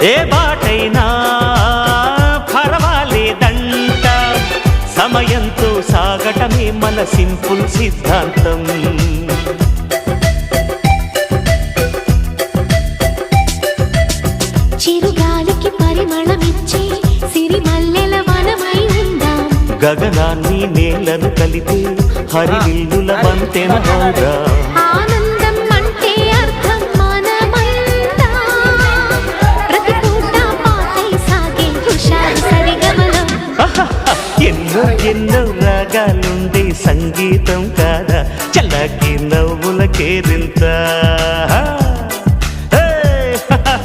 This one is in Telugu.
ఏ బాటైనా పర్వాలేదంట, సమయంతో సాగటమే మన సింపుల్ సిద్ధాంతం. చిరుగాలికి పరిమళమిచ్చే సిరిమల్లెల వనమై ఉందాం, గగనాన్ని నేలను కలిపే హరివిల్లుల వంతెన అవుదాం. ఆనందం అంటే అర్థం మనమంతా, ప్రతి పూట పాటై సాగే హుషారు సరిగమలో. ఎన్నో ఎన్నో రాగాలుండే సంగీతం కాదా, చల్లకి నవ్వుల కేరింత.